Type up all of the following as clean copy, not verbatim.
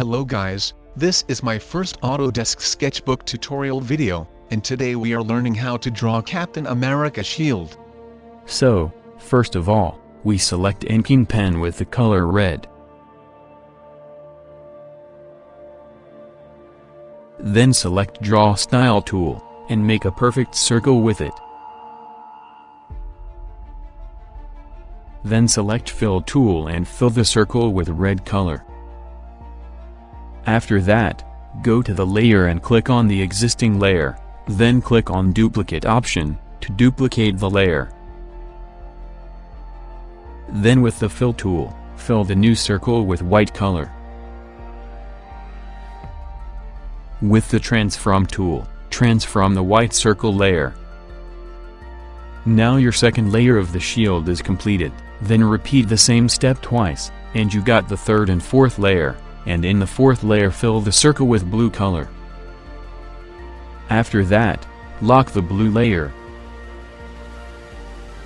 Hello guys, this is my first Autodesk sketchbook tutorial video, and today we are learning how to draw Captain America shield. So, first of all, we select inking pen with the color red. Then select Draw Style tool, and make a perfect circle with it. Then select Fill tool and fill the circle with red color. After that, go to the layer and click on the existing layer, then click on Duplicate option, to duplicate the layer. Then with the Fill tool, fill the new circle with white color. With the Transform tool, transform the white circle layer. Now your second layer of the shield is completed, then repeat the same step twice, and you got the third and fourth layer, and in the fourth layer fill the circle with blue color. After that, lock the blue layer.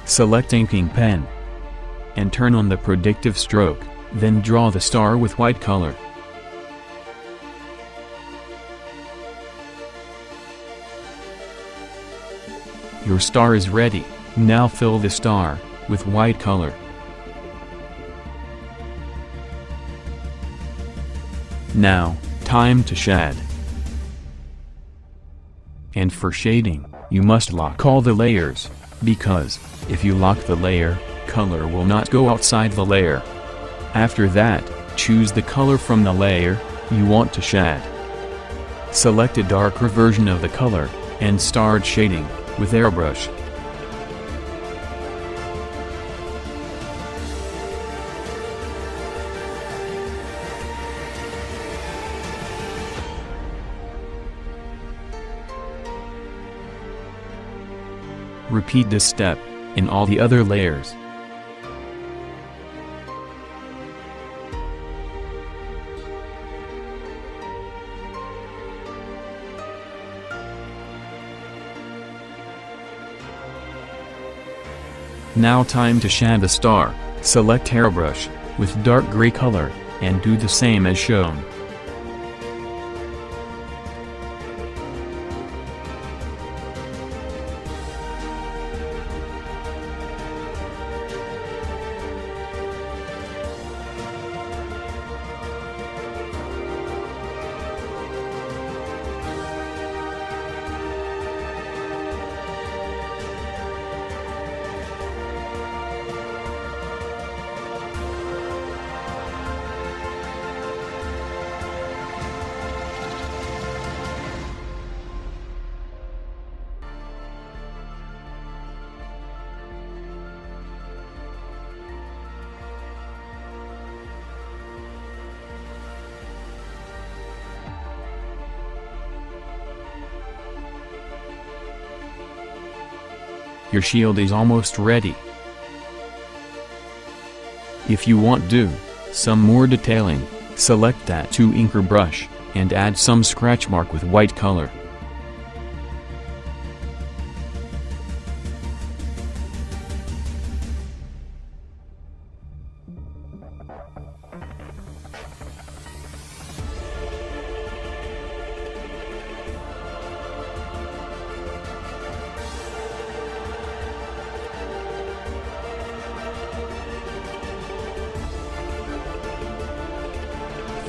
Select inking pen, and turn on the predictive stroke, then draw the star with white color. Your star is ready. Now fill the star with white color. Now, time to shade. And for shading, you must lock all the layers, because, if you lock the layer, color will not go outside the layer. After that, choose the color from the layer you want to shade. Select a darker version of the color, and start shading with airbrush. Repeat this step in all the other layers. Now time to shade the star. Select airbrush with dark gray color, and do the same as shown. Your shield is almost ready. If you want to do some more detailing, select Tattoo Inker brush, and add some scratch mark with white color.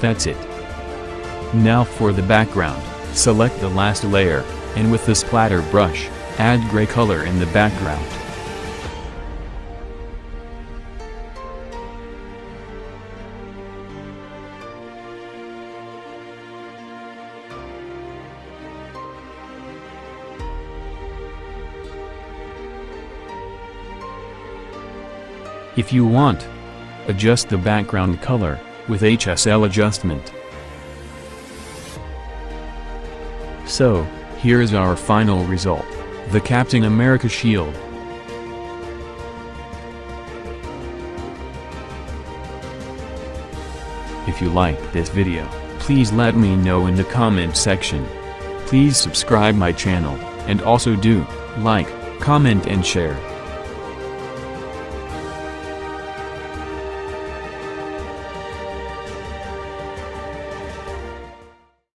That's it. Now for the background, select the last layer, and with the splatter brush, add gray color in the background. If you want, adjust the background color with HSL adjustment. So, here is our final result, the Captain America shield. If you liked this video, please let me know in the comment section. Please subscribe my channel, and also do like, comment and share.